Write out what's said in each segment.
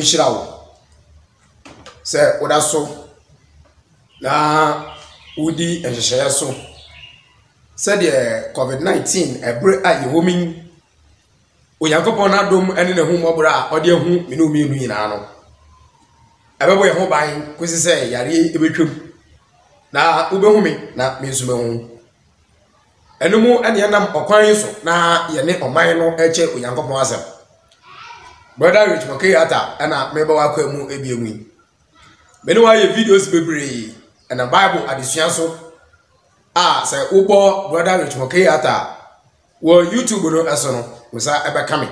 Shirawo se oda so na udi ehhehye so se de COVID-19 ebre a yehomin oyankopon na dom ene ne hu mobra a ode hu menu mienu nyina no ebebo ye ho ban kwesi se yare ebetwam na ubehumi na mensume hu enumu ene nam okwan so na ye ne oman no eche oyankopon asem. Brother Rich Makeyata ana meba wakwa mu ebiemu. Meni wa ye videos bebre na Bible adesua so say ubo Brother Rich Makeyata wo YouTube no eso no musa ebe kame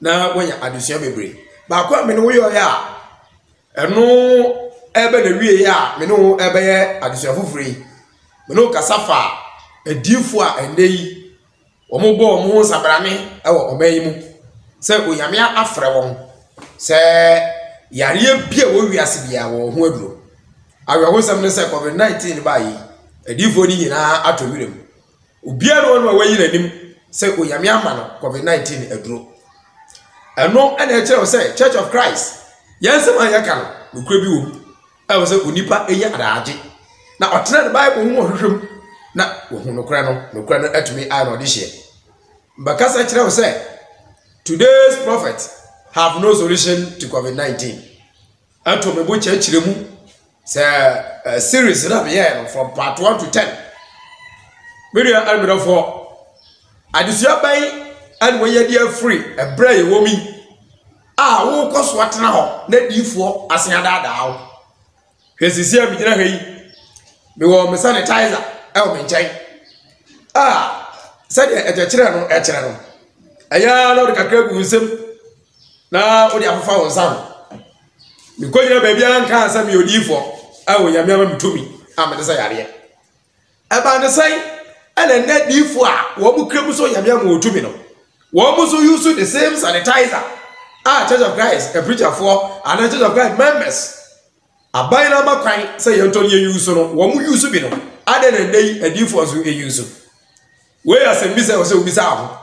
na wonya adesua bebre ba kwa meni wo yo ya eno ebe na wie ya meni wo ebe ye adesua fufuri meni kasafa edifo a endei omobo omo sabrame ewo omayi mu se oyamia afre won se yare bia wo wiase bia wo ho aduro awe ho sam ne se COVID-19 ba yi edifo ni nyina atowirem obia no no wayi nanim se oyamia ma no COVID-19 aduro eno ene kire se Church of Christ yansem an yaka no nokura bi wo awo se onipa eya adaaje na otena the Bible ho hwehwem na wo hu nokura no atumi ai no de hye mbakasa kire se today's prophets have no solution to COVID-19. And to me, which series from part 1 to 10. Maybe I'm for I just buy and when you're free a brave woman. Who cost what now? Let you for as another down. Here's the same hey. Me want me sanitizer. I'll maintain. Said a channel. Aya na odika kragu nsem na odi afafa wonsam mi kwanyina baby anka asam mi odifo awo nyame ama mitumi amede sa yare eba ne sai ele na difo a wo bu kramu so nyame ama otumi no wo mu so use the same sanitizer Church of Christ a preacher for and Church of Christ members abai na makwan say yento ye use no wo mu use bi no ade na dei adifo so e use we asem bi say wo say obi sa ho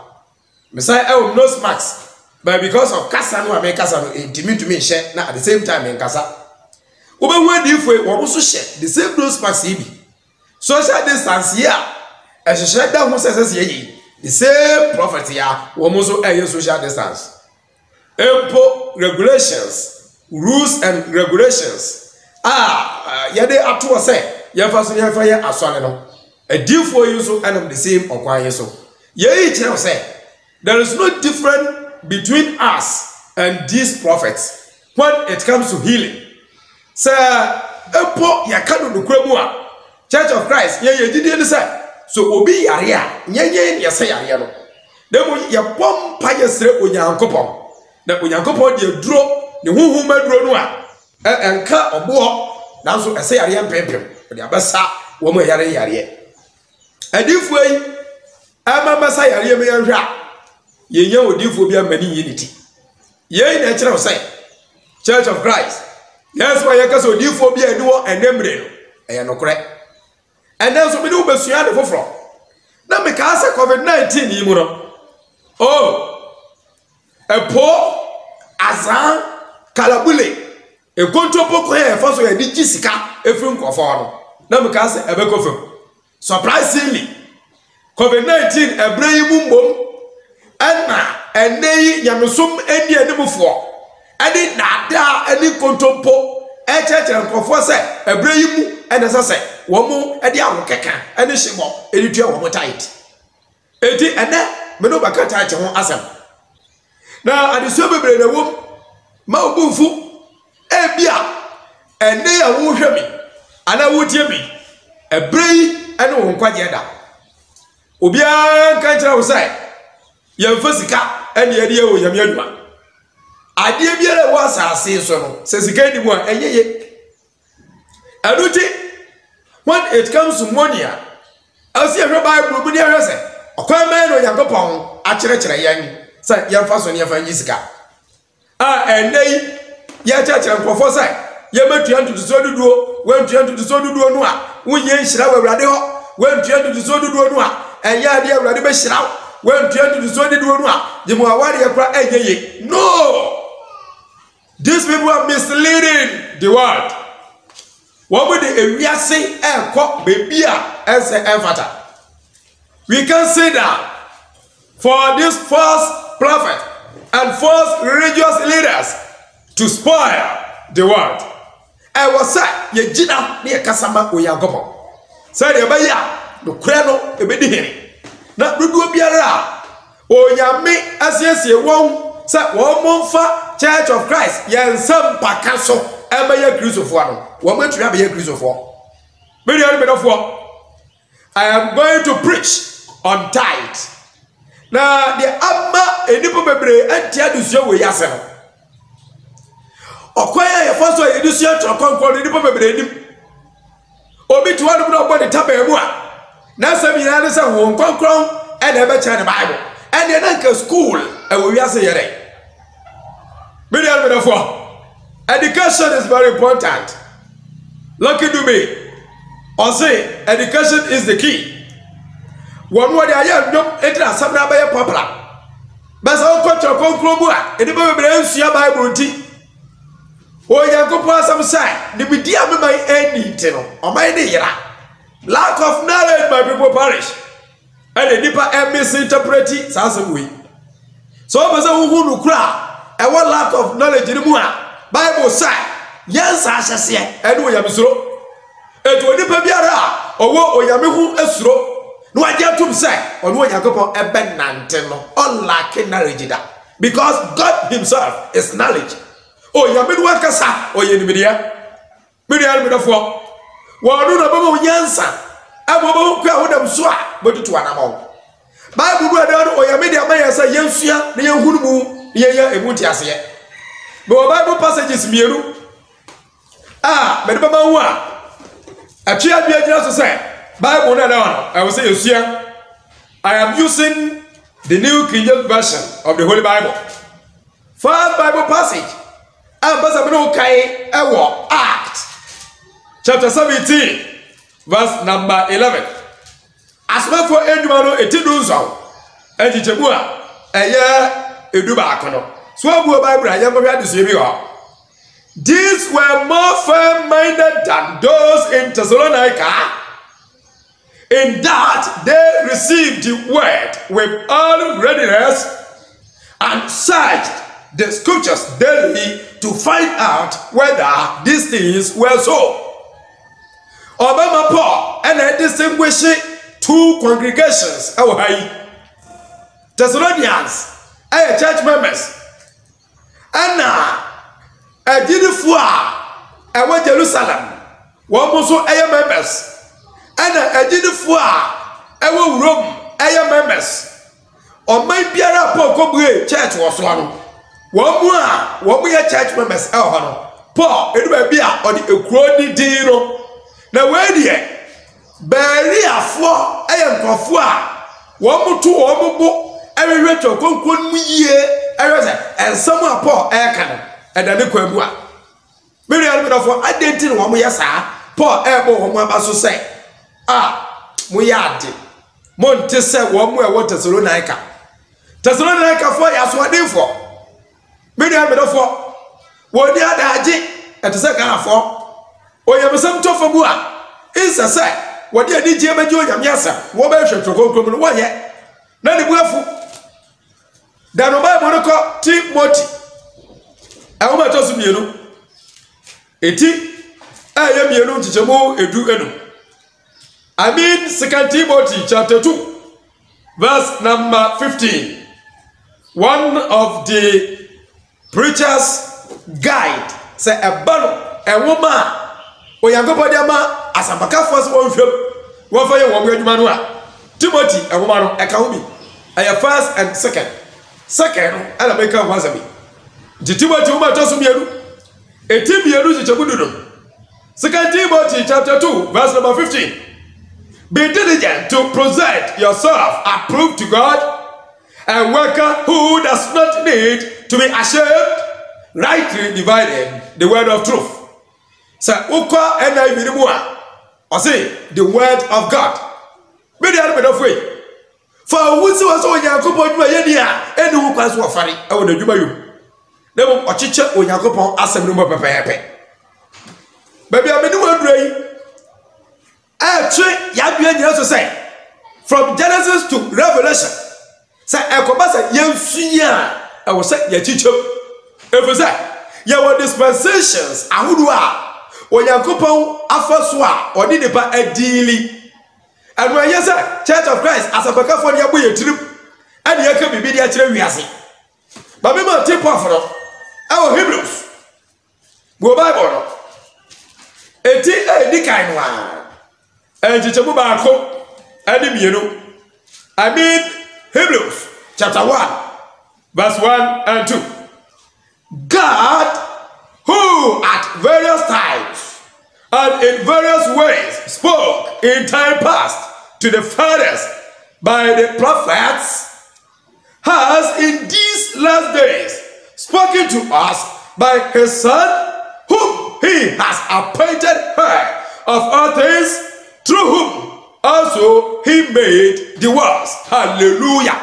Messiah nose mask, but because of kasa no ame kasa no intimi to me share na at the same time in kasa. Ube when the way we also share the same nose mask ibi. Social distance here, as you share down who says ye the same prophet here, we also a social distance. Empo regulations, rules and regulations. Yade atu say yemfaso yemfa aswane no. A deal for you so and the same okwan yeso. Ye tell say there is no difference between us and these prophets when it comes to healing. Sir, Epo yakano nukremu a Church of Christ ye jide ni say so obi yare a nyenye ye say yare no. Demo ye pompa ye sere onyankopon. Na onyankopon de duro ne huhu maduro no a enka obo nanso ese yare mpempem. De abesa wo mo yare. Adifo yi ama sa yare me yanhwa ye odifo bia mani unity ye na kire say Church of Christ yes why yaka so odifo bia ni wo enemre no eye no kore and then so me no besua de foforo na me ka say COVID-19 yi mu no epo azan kalabule e kontropo ko ye fa so ye di sika efiri nkofo no na me ka say ebekofem surprisingly COVID-19 ebrei bumbom ana enei nyamsum eni enimfo ani nada ani kontompo echeche nkofo se ebrei mu ene sese wo mu edi ahokeka eni himo eni tua wo mu tight edi ene me no baka tight ho asem na adeso bebre na wo ma obufu ebia ene ya wo hwemi ana wo tie bi ebrei ene wo nkwaje da obia kan kira wo sai yemfa sika ene yede ye wo yame aduma Adie biara wa asase so no se sika ni mu a enyeye. Anuti when it comes to money as you read Bible bu ni ahwese okwan man no Yakopon a kire yan say yemfa so ne yemfa nyi sika enei ya kire nkofo say yemetua ntutuso duduo wentua ntutuso duduo no a wonye nhira wawrade ho wentua ntutuso duduo no a enya ade awrade be hira wentua ntutuso duduo no a jemu aware yakra enyeye. No, these people are misleading the world. What would the ewiase enko bebia ense enfata? We can say that for this false prophet and false religious leaders to spoil the world. I was say ye jina ne kasama Onyankopon. Say de baya no kure no ebedi hene. Na dudu biara Onyame asiesie won say won momfa Church of Christ yensam pakaso ebeye Christopher no. Woman to have a Christopher. I am going to preach on tithe. Now, the Abba Edipo Bebre and Tiadusio we yasem. Okwaya first way Edusio to conquer the Edipo Bebre. Obi to one of the Tabemua. Now, some Yanasa won't conquer and never turn the Bible. And the uncle school, and we are saying, education is very important. Lucky to me. Or say, education is the key. One word I am not enter some number popular. But so cut your conclubua, and the Bible your Bible tea. Oh, you go pass some side. The media by any tenor or my dear. Lack of knowledge, my people perish. And the deeper and misinterpreting some way. So, as a who cry, and what lack of knowledge in the Bible side. Yes, I shall say, and we am so. It will never be a or what Oyamihu esro. No idea to say, or what Yakopon a benanteno, unlike knowledge. Because God Himself is knowledge. Oh, Yamin Wakasa, or Yenimedia. Media metaphor. Well, no, no, Yansa. I won't cry with them swap, but to an amount. Bible, or Yamidia may say, Yansia, the Yahumu, Yaya, and Muntiasia. But Bible passages, Miru. But a chair be just say, Bible, I will say, you see, I am using the New King James Version of the Holy Bible. First Bible passage, Act, chapter 17, verse number 11. As well for Edumano, a Tidunzo, and Jabua, a year, Edubacono. So, Bible, I am going to see you. These were more firm-minded than those in Thessalonica, in that they received the word with all readiness and searched the scriptures daily to find out whether these things were so. Obama Paul and I distinguish two congregations, Thessalonians, church members, and a Jidifua, a wa Jerusalem, one also members, and a Jidifua, a wa Rome, members. Or my Piara Pocobre church was one. One more church members, Paul, it will be on the Crony Dino. Now, where the Beria for Confua, one more two, one more, every retro conclude ye, and someone Paul Aircan. And then the Quebua. Very little for identity one way, sir. Poor elbow, one was to say. We are dead. Monte said one way, what Thessalonica. Thessalonica for us, what they for? Very little for what the other day at the second for. Or you have some tough for is a say. What you did, Jim and Joyam, yes, sir. What better to go from the one yet? None of the then Obama call Timothy. I want to see you. Eti, I am you know, Chichamo, Edu. I mean, 2 Timothy chapter 2, verse number 15. One of the preacher's guide say a bano, a woman, or Yankopadiama, as a Macafas one film, one for your woman, Manua. Timothy, a woman, a Kaumi. I have first and second. Second, and I make a wasabi. Timothy Umatosumielu. A Timielu Chabudu. 2 Timothy chapter 2, verse number 15. Be diligent to present yourself approved to God, a worker who does not need to be ashamed, rightly dividing the word of truth. So, Uka and I minimua, or say the word of God. Be the other of way. For who was on Yakupo, and who was so funny, I would do by you. Never a chicha or Yakupo as a number of pepe. Baby, I'm in the word ray. Actually, Yabian also say from Genesis to Revelation. Say, Ekobasa, Yansuya, I will say, Yachicho. If you say, your dispensations, Ahudua. Or Yankupon Afaswa or Nidipa Edili. And when you say Church of Christ as a backup for your way trip, and you can be media Chiriasi. But we must tip off our Hebrews. Go Bible. A tea, a kind one. And Chichabuako, and I mean Hebrews chapter 1, verse 1 and 2. God, who at various times and in various ways spoke in time past to the fathers by the prophets, has in these last days spoken to us by his Son, whom he has appointed heir of all things, through whom also he made the worlds. Hallelujah.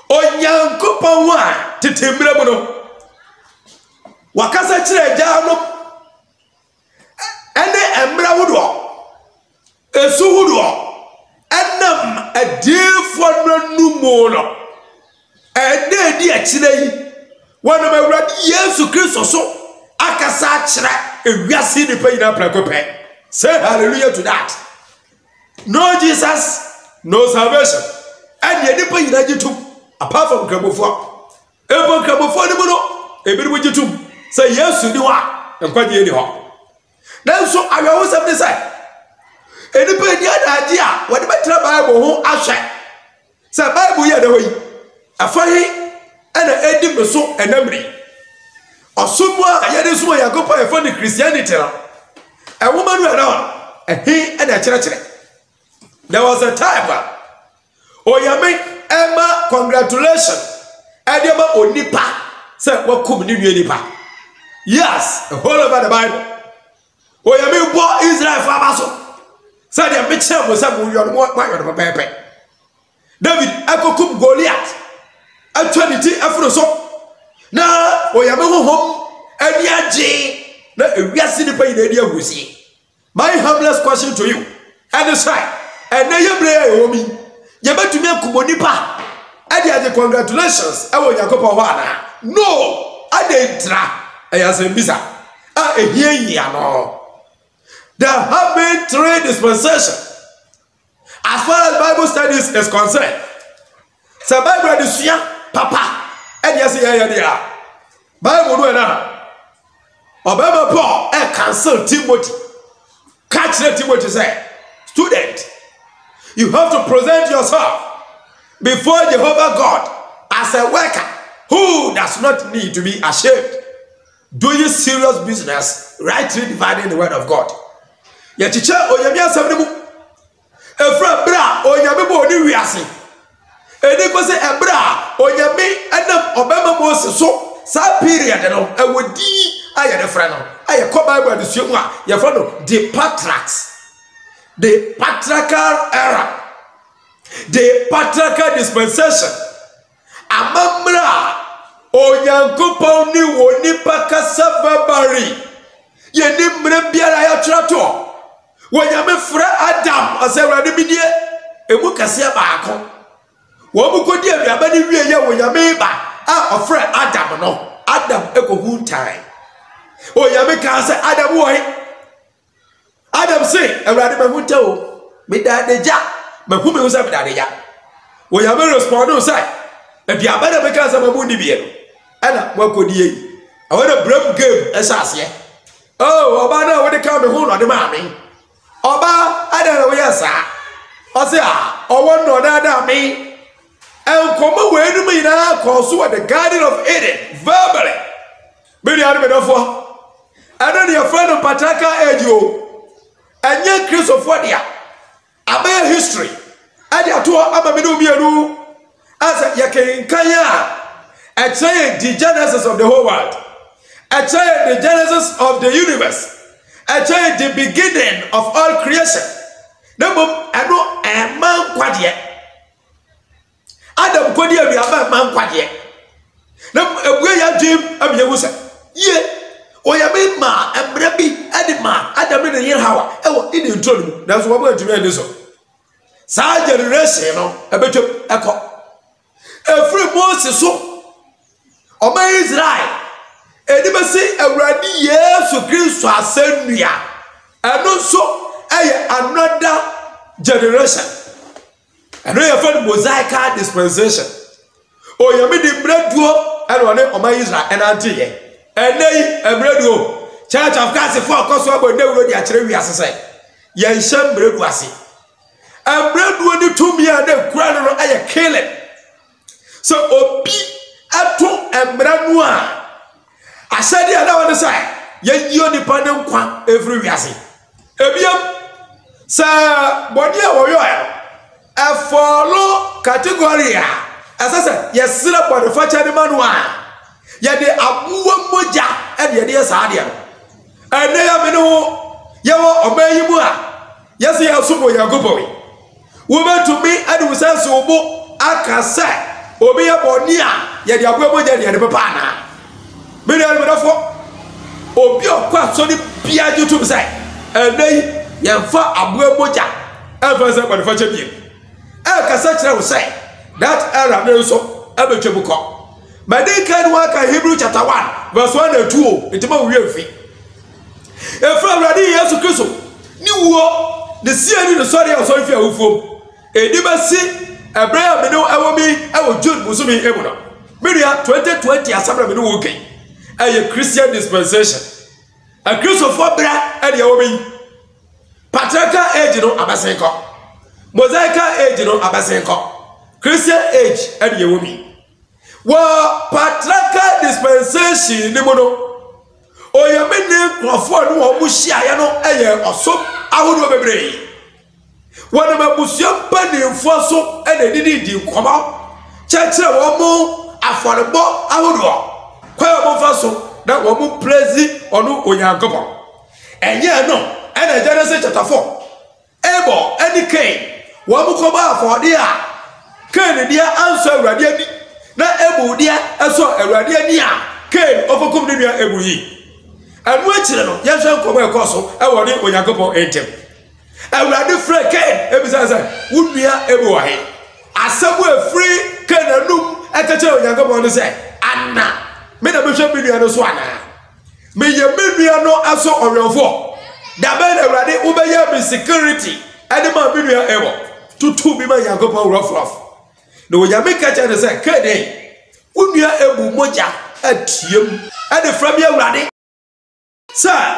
Onyankopon wa tetemre mu no wakasa kire gya no ene emra hudo esu hudo enam adefo no numo no ene di akire yi wonam awurade Yesu Kristo so akasa kire ewiase ni payina prakope. Say hallelujah to that. No Jesus, no salvation. And ye nipa yina jitum apart from krabofo. Ebo krabofo ni no ebi ni jitum. Say Yesu ni wa nkwaje ni ho. Na so awo sem ni say. Enipa ni adaji a wode betra Bible ho ahwe. Say Bible ye da hoyi. Afahi ana edi me so enamri. Osumu a ye de so Yakobo e for the Christianity no. A woman who had he and a church. There was a time. Oh, Yami, Emma, congratulations. Ediama Onipa said, what come Nipa? Yes, all over the Bible. Oh, Yami, boy, Israel Fabaso. Said the Mitchell was a million more of a baby. David, Echo Kum Goliath. And 20 Afroso. Now, oh, Yami, home, and Yaji. We are seeing the pain area we see. My humblest question to you, and the side, and now you play me. You bet to me Kumonipa. I did the congratulations. I want Yakopo Wana. No, I didn't try. I as a visa. I hear no. There have been 3 dispensations as far as Bible studies is concerned. So Bible is here, Papa, and yes, yeah. Bible do now. Obama Paul cancel Timothy. Catch the Timothy say, student, you have to present yourself before Jehovah God as a worker who does not need to be ashamed, doing serious business, rightly dividing the word of God. Yachicha oyamia sabnemu efra bra oyame bo ni wiase ene se ebra oyame adam Obama Moses so sa period no ewodi aye de fra no aye ko Bible de suemu a ye fra no the patriarchal era, the patriarchal dispensation. Amamra onyankopon ni woni pakasa babari ye ni mre biara ya trato wonyame fra Adam asewrade bidie emu kase baako wo mu kodi aduaba ni wie ye wonyame ba a ofra Adam no Adam ekohu time onyame ka se Adam wo Adam say awrade mahuta o me dadeja mahu me usa me dadeja wonyame respond o say aduaba na be ka se mamu ni bie no ana wakodi yi awona bram game esase oh oba na wo de ka me hu no de ma me Oba ada we yasa ose a owo no dada me enkomo we enu me na ko so the Garden of Eden verbally Many are metaphor. I don't your friend of Pataka Edio. And young Christopher, a history. And your tour Abamidu as a Yakin Kaya. I tell the genesis of the whole world. I tell the genesis of the universe. I tell the beginning of all creation. Number I know a man quadie. Adam quadie be a man quadie. Number we are dream of Yabusa. Ye. Oya ma emrebi edima Adam in the year how in the intro. That's what we're doing this. Sa generation no ebeto eko. Every Moses so Oma Israel edibesi awradi Yesu Kristo asennua eno so another generation eno ye for Mosaic dispensation oyame di breduo eno ne Oma Israel enante ye enei breduo Church of God for koso abodewuro di akere wi asese ye nham bredu ase breduo ni tumi ade kura no aye killing so obi ato embranu a asade ada won say ye yio nipa ne nkwa every wiase ebiam sa body a wo yo e follow category a asase ye sira body facha ne manu a ye de abuwa moja e de ye sa ade ene ya me no ye wo obayimu a ye se ya subo yagobowi wo betumi ade wo sense obo akasa obi ya body a ye de abuwa moja de papa na me dey for obi okwa so ni bia YouTube say ene ye fa abuwa moja e fa say body facha bi e kasa kire wo say that era me so e betwem ko Madika waka Hebrew chapter 1 verse 1 and 2 intima wi afi e fra awrade Yesu Kristo ni wo de sia ni sorry o sorry fi awufom e di basi Abraham me no ewo mi ewo Jude musumi emu no media 2020 asabra me no wo kai a Christian dispensation a Christopher bra e de ewo mi patriarchal age no abasenko Mosaic age no abasenko Christian age e de ewo mi wa patriarchal dispensation ni mo no oyamene krofo no wo muhia ye no eye oso ahodo bebre wona mabusuam panimfo so ene didi nkoma chekere wo mu aforebo ahodo kwa mo fa so na wo mu praise onu onyankopo enye no ene Genesis chapter 4 ebo eni Cain wo mu ko ba afode a Cain dia answer awrade ani na ebu dia eso awrade ani a Cain ofokom ne nua ebu yi anu akire no ye hwe nkomo ekoso e wo ne onyankopon entem awrade free Cain ebisa say wunua ebu wa he asabu afri Cain anum akache onyankopon no say anna me na behwe menua no so ana me ye menua no aso orenfo da be na awrade ubeye be security ade ma menua ebo tutu bi ma yankopon rough no ya make kache no say Cain wunua ebu moja atiem ade fra bi awrade sir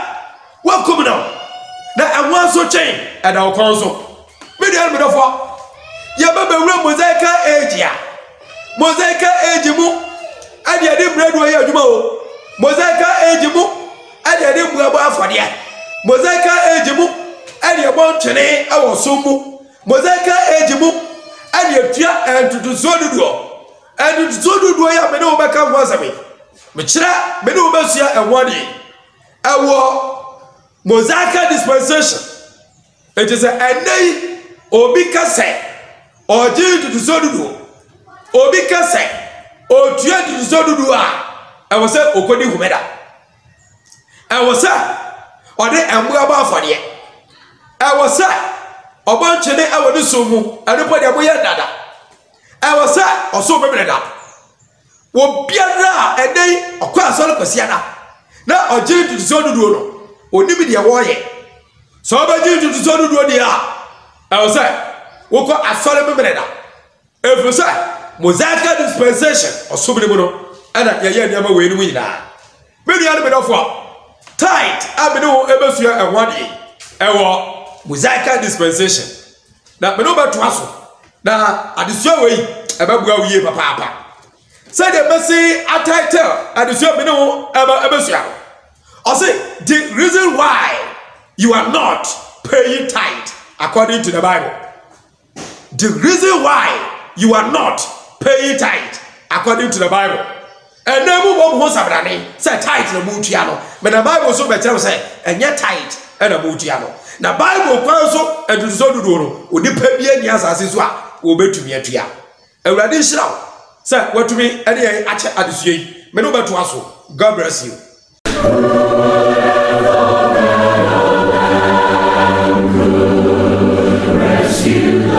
what come now na anwa so chen and our council media me dofo ya baba wura Mosaic age mu ade ade bread wo ya adwuma o Mosaic age mu ade ade buabo afode Mosaic age mu ade bon twene awo so mu Mosaic age mu ade atua entutu sodudo ya me no beka wasame me kira me no basua enwode awo Mosaic dispensation. It is a day obi kase oji to sodudu obi kase otua to sodudu a was say okodi humeda I was say ode embuaba afode I was say obonchene awodi somu adopodi aboya dada I was say oso bebreda wo biara a day okwa asole kwasia da na oji to sodudu no onimi de woye so obaji to sodudu de I was say wo ko asole bebreda efu say Mosaic dispensation osobire mu no ana ye niam we ni mu nyina medu ya no fo tight abino ebesua enwade ewo Mosaic dispensation na me no beto aso na adesua we ebebua wiye papa Say the mercy a title and the same no ever. I say the reason why you are not paying tithe according to the Bible. The reason why you are not paying tithe according to the Bible. And then move on sabrani say tithe na mutiano. But the Bible so better say and yet tithe and a mutiano. Na Bible kwanso and to so do no odi pa bia ni asase so a wo betumi atua. Awurade nhira say what to me and ye ache adesue me no beto aso. God bless you. Rescue.